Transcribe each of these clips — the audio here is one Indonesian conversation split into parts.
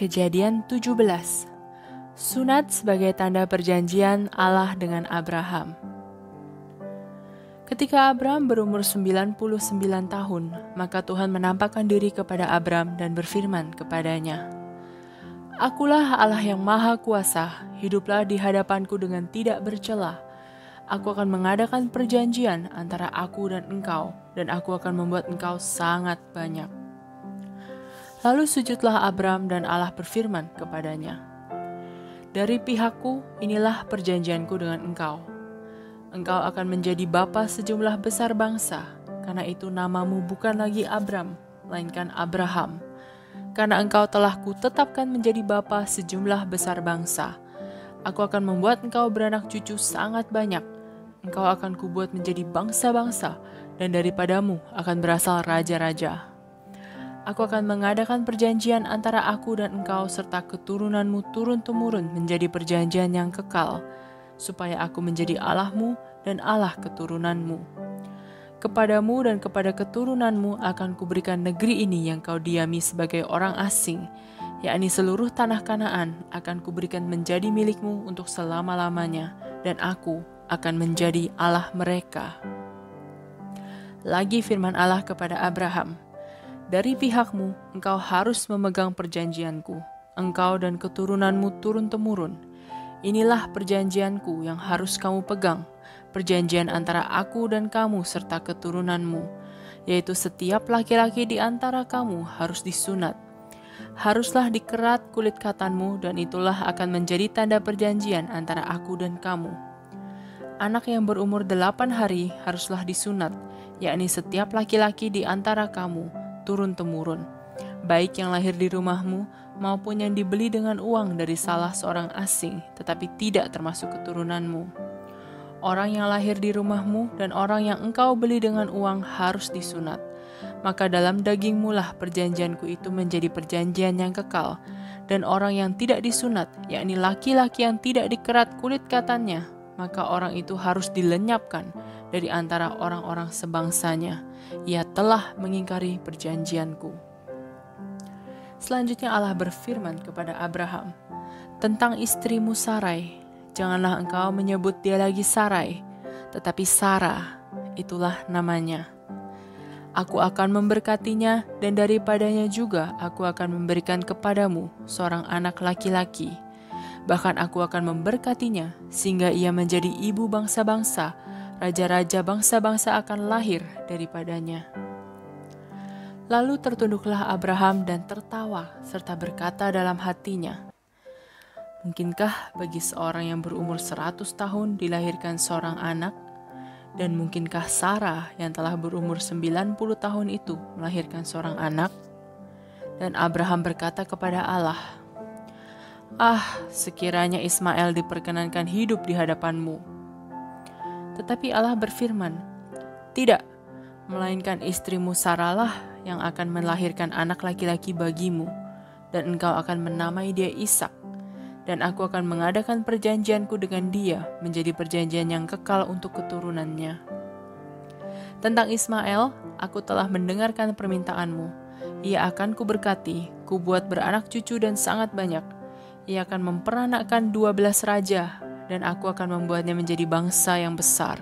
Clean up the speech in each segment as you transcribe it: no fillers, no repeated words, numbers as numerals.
Kejadian 17. Sunat sebagai tanda perjanjian Allah dengan Abraham. Ketika Abraham berumur 99 tahun, maka Tuhan menampakkan diri kepada Abraham dan berfirman kepadanya, "Akulah Allah yang Maha Kuasa, hiduplah di hadapanku dengan tidak bercela. Aku akan mengadakan perjanjian antara aku dan engkau, dan aku akan membuat engkau sangat banyak." Lalu sujudlah Abraham dan Allah berfirman kepadanya, "Dari pihakku, inilah perjanjianku dengan engkau. Engkau akan menjadi bapa sejumlah besar bangsa, karena itu namamu bukan lagi Abram, melainkan Abraham. Karena engkau telah kutetapkan menjadi bapa sejumlah besar bangsa. Aku akan membuat engkau beranak cucu sangat banyak. Engkau akan kubuat menjadi bangsa-bangsa, dan daripadamu akan berasal raja-raja. Aku akan mengadakan perjanjian antara aku dan engkau serta keturunanmu turun-temurun menjadi perjanjian yang kekal, supaya aku menjadi Allahmu dan Allah keturunanmu. Kepadamu dan kepada keturunanmu akan kuberikan negeri ini yang kau diami sebagai orang asing, yakni seluruh tanah Kanaan akan kuberikan menjadi milikmu untuk selama-lamanya, dan aku akan menjadi Allah mereka." Lagi firman Allah kepada Abraham, "Dari pihakmu, engkau harus memegang perjanjianku, engkau dan keturunanmu turun-temurun. Inilah perjanjianku yang harus kamu pegang, perjanjian antara aku dan kamu serta keturunanmu, yaitu setiap laki-laki di antara kamu harus disunat. Haruslah dikerat kulit katanmu, dan itulah akan menjadi tanda perjanjian antara aku dan kamu. Anak yang berumur 8 hari haruslah disunat, yakni setiap laki-laki di antara kamu, turun-temurun, baik yang lahir di rumahmu maupun yang dibeli dengan uang dari salah seorang asing, tetapi tidak termasuk keturunanmu. Orang yang lahir di rumahmu dan orang yang engkau beli dengan uang harus disunat. Maka dalam dagingmu lah perjanjianku itu menjadi perjanjian yang kekal. Dan orang yang tidak disunat, yakni laki-laki yang tidak dikerat kulit katannya, maka orang itu harus dilenyapkan dari antara orang-orang sebangsanya. Ia telah mengingkari perjanjianku." Selanjutnya Allah berfirman kepada Abraham, "Tentang istrimu Sarai, janganlah engkau menyebut dia lagi Sarai, tetapi Sarah, itulah namanya. Aku akan memberkatinya, dan daripadanya juga aku akan memberikan kepadamu seorang anak laki-laki. Bahkan aku akan memberkatinya, sehingga ia menjadi ibu bangsa-bangsa. Raja-raja bangsa-bangsa akan lahir daripadanya." Lalu tertunduklah Abraham dan tertawa, serta berkata dalam hatinya, "Mungkinkah bagi seorang yang berumur 100 tahun dilahirkan seorang anak? Dan mungkinkah Sarah yang telah berumur 90 tahun itu melahirkan seorang anak?" Dan Abraham berkata kepada Allah, "Sekiranya Ismail diperkenankan hidup di hadapanmu." Tetapi Allah berfirman, "Tidak, melainkan istrimu Sarahlah yang akan melahirkan anak laki-laki bagimu, dan engkau akan menamai dia Ishak, dan aku akan mengadakan perjanjianku dengan dia menjadi perjanjian yang kekal untuk keturunannya. Tentang Ismail, aku telah mendengarkan permintaanmu. Ia akan kuberkati, kubuat beranak cucu dan sangat banyak. Ia akan memperanakkan 12 raja, dan aku akan membuatnya menjadi bangsa yang besar.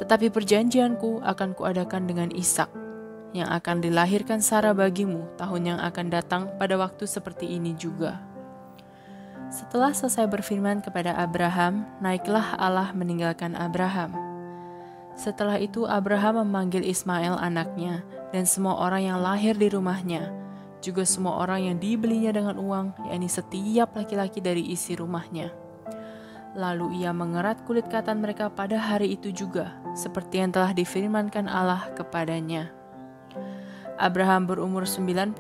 Tetapi perjanjianku akan kuadakan dengan Ishak, yang akan dilahirkan Sarah bagimu tahun yang akan datang pada waktu seperti ini juga." Setelah selesai berfirman kepada Abraham, naiklah Allah meninggalkan Abraham. Setelah itu Abraham memanggil Ismail anaknya, dan semua orang yang lahir di rumahnya, juga semua orang yang dibelinya dengan uang, yakni setiap laki-laki dari isi rumahnya. Lalu ia mengerat kulit katan mereka pada hari itu juga, seperti yang telah difirmankan Allah kepadanya. Abraham berumur 99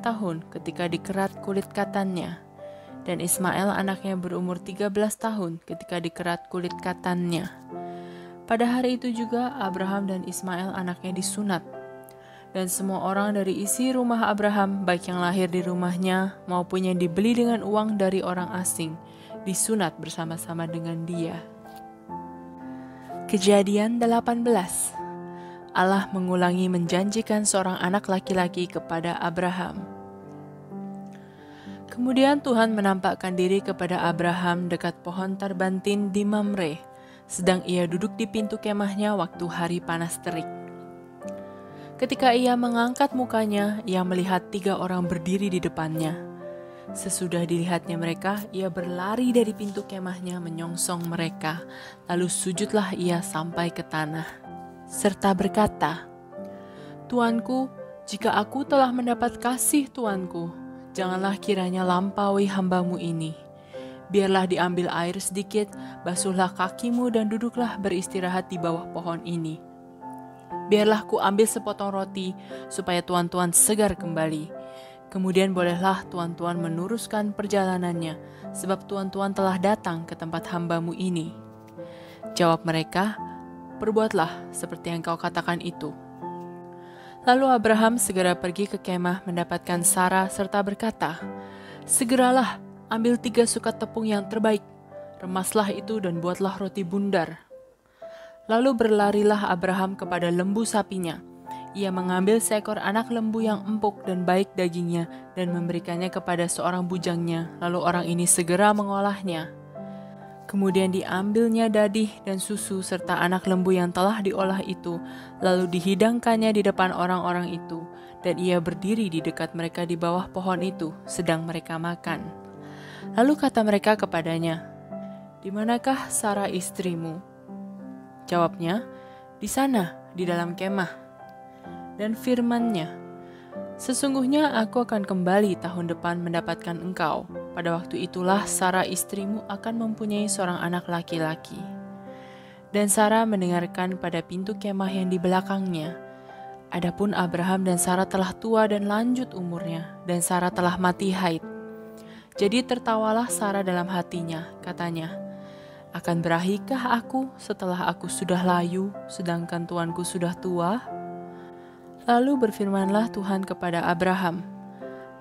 tahun ketika dikerat kulit katannya, dan Ismail anaknya berumur 13 tahun ketika dikerat kulit katannya. Pada hari itu juga Abraham dan Ismail anaknya disunat. Dan semua orang dari isi rumah Abraham, baik yang lahir di rumahnya maupun yang dibeli dengan uang dari orang asing, disunat bersama-sama dengan dia. Kejadian 18. Allah mengulangi menjanjikan seorang anak laki-laki kepada Abraham. Kemudian Tuhan menampakkan diri kepada Abraham dekat pohon tarbantin di Mamre, sedang ia duduk di pintu kemahnya waktu hari panas terik. Ketika ia mengangkat mukanya, ia melihat 3 orang berdiri di depannya. Sesudah dilihatnya mereka, ia berlari dari pintu kemahnya menyongsong mereka, lalu sujudlah ia sampai ke tanah, serta berkata, "Tuanku, jika aku telah mendapat kasih Tuanku, janganlah kiranya lampaui hambamu ini. Biarlah diambil air sedikit, basuhlah kakimu dan duduklah beristirahat di bawah pohon ini. Biarlah ku ambil sepotong roti, supaya tuan-tuan segar kembali. Kemudian bolehlah tuan-tuan meneruskan perjalanannya, sebab tuan-tuan telah datang ke tempat hambamu ini." Jawab mereka, "Perbuatlah seperti yang kau katakan itu." Lalu Abraham segera pergi ke kemah mendapatkan Sarah serta berkata, "Segeralah, ambil 3 sukat tepung yang terbaik, remaslah itu dan buatlah roti bundar." Lalu berlarilah Abraham kepada lembu sapinya. Ia mengambil seekor anak lembu yang empuk dan baik dagingnya dan memberikannya kepada seorang bujangnya, lalu orang ini segera mengolahnya. Kemudian diambilnya dadih dan susu serta anak lembu yang telah diolah itu, lalu dihidangkannya di depan orang-orang itu, dan ia berdiri di dekat mereka di bawah pohon itu, sedang mereka makan. Lalu kata mereka kepadanya, "Di manakah Sarah istrimu?" Jawabnya, "Di sana, di dalam kemah." Dan firman-Nya, "Sesungguhnya aku akan kembali tahun depan mendapatkan engkau. Pada waktu itulah Sarah istrimu akan mempunyai seorang anak laki-laki." Dan Sarah mendengarkan pada pintu kemah yang di belakangnya. Adapun Abraham dan Sarah telah tua dan lanjut umurnya, dan Sarah telah mati haid. Jadi tertawalah Sarah dalam hatinya, katanya, "Akan berahikah aku setelah aku sudah layu, sedangkan tuanku sudah tua?" Lalu berfirmanlah Tuhan kepada Abraham,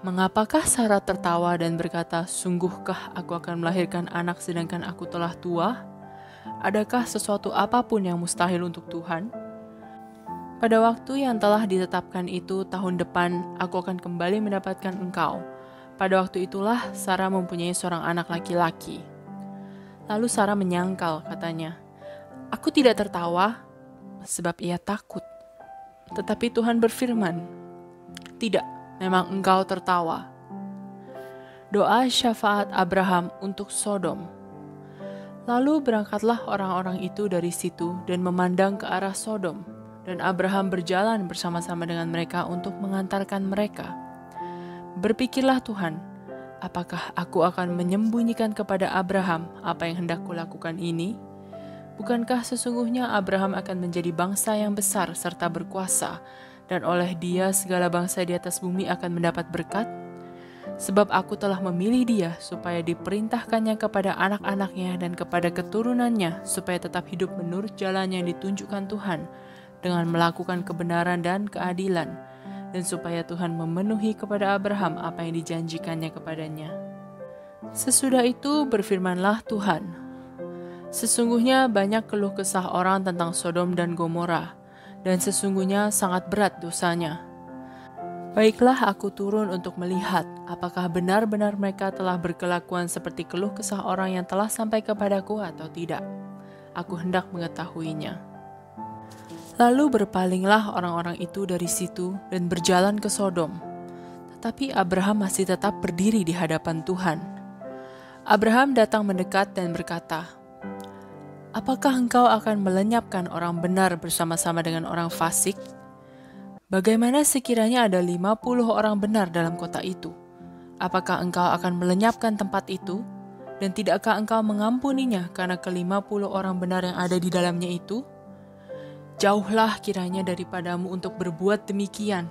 "Mengapakah Sarah tertawa dan berkata, 'Sungguhkah aku akan melahirkan anak sedangkan aku telah tua?' Adakah sesuatu apapun yang mustahil untuk Tuhan?" Pada waktu yang telah ditetapkan itu tahun depan, aku akan kembali mendapatkan engkau. Pada waktu itulah Sarah mempunyai seorang anak laki-laki." Lalu Sarah menyangkal, katanya, "Aku tidak tertawa," sebab ia takut. Tetapi Tuhan berfirman, "Tidak, memang engkau tertawa." Doa syafaat Abraham untuk Sodom. Lalu berangkatlah orang-orang itu dari situ dan memandang ke arah Sodom, dan Abraham berjalan bersama-sama dengan mereka untuk mengantarkan mereka. Berpikirlah Tuhan, apakah aku akan menyembunyikan kepada Abraham apa yang hendak kulakukan ini? Bukankah sesungguhnya Abraham akan menjadi bangsa yang besar serta berkuasa, dan oleh dia segala bangsa di atas bumi akan mendapat berkat? Sebab aku telah memilih dia supaya diperintahkannya kepada anak-anaknya dan kepada keturunannya, supaya tetap hidup menurut jalan yang ditunjukkan Tuhan, dengan melakukan kebenaran dan keadilan, dan supaya Tuhan memenuhi kepada Abraham apa yang dijanjikannya kepadanya. Sesudah itu berfirmanlah Tuhan, "Sesungguhnya banyak keluh kesah orang tentang Sodom dan Gomora, dan sesungguhnya sangat berat dosanya. Baiklah aku turun untuk melihat apakah benar-benar mereka telah berkelakuan seperti keluh kesah orang yang telah sampai kepadaku atau tidak. Aku hendak mengetahuinya." Lalu berpalinglah orang-orang itu dari situ dan berjalan ke Sodom. Tetapi Abraham masih tetap berdiri di hadapan Tuhan. Abraham datang mendekat dan berkata, "Apakah engkau akan melenyapkan orang benar bersama-sama dengan orang fasik? Bagaimana sekiranya ada 50 orang benar dalam kota itu? Apakah engkau akan melenyapkan tempat itu? Dan tidakkah engkau mengampuninya karena ke-50 orang benar yang ada di dalamnya itu? Jauhlah kiranya daripadamu untuk berbuat demikian,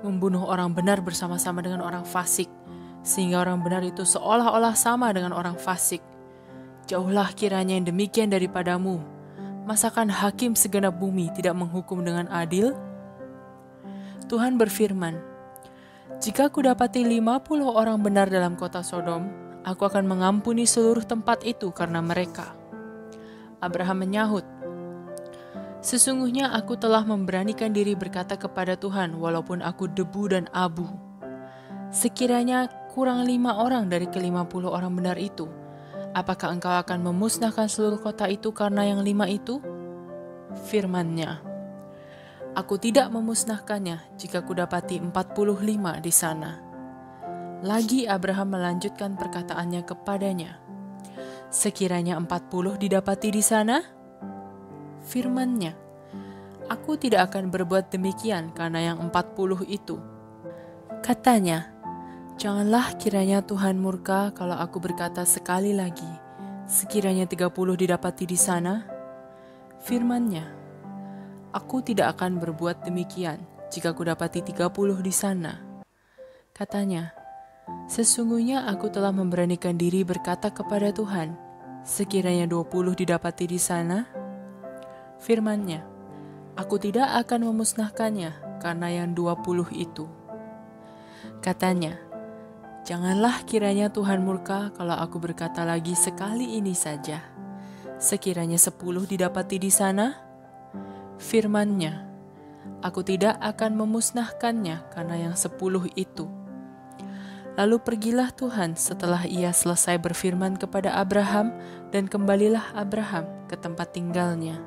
membunuh orang benar bersama-sama dengan orang fasik, sehingga orang benar itu seolah-olah sama dengan orang fasik. Jauhlah kiranya yang demikian daripadamu. Masakan hakim segenap bumi tidak menghukum dengan adil?" Tuhan berfirman, "Jika kudapati 50 orang benar dalam kota Sodom, aku akan mengampuni seluruh tempat itu karena mereka." Abraham menyahut, "Sesungguhnya aku telah memberanikan diri berkata kepada Tuhan, walaupun aku debu dan abu. Sekiranya kurang 5 orang dari ke-50 orang benar itu, apakah engkau akan memusnahkan seluruh kota itu karena yang 5 itu? Firman-Nya, aku tidak memusnahkannya jika kudapati 45 di sana. Lagi Abraham melanjutkan perkataannya kepadanya, sekiranya 40 didapati di sana? Firman-Nya, aku tidak akan berbuat demikian karena yang 40 itu. Katanya, janganlah kiranya Tuhan murka kalau aku berkata sekali lagi, sekiranya 30 didapati di sana. Firman-Nya, aku tidak akan berbuat demikian jika kudapati 30 di sana. Katanya, sesungguhnya aku telah memberanikan diri berkata kepada Tuhan, sekiranya 20 didapati di sana. Firman-Nya, aku tidak akan memusnahkannya karena yang 20 itu. Katanya, janganlah kiranya Tuhan murka kalau aku berkata lagi sekali ini saja, sekiranya 10 didapati di sana. Firman-Nya, aku tidak akan memusnahkannya karena yang 10 itu. Lalu pergilah Tuhan setelah ia selesai berfirman kepada Abraham, dan kembalilah Abraham ke tempat tinggalnya.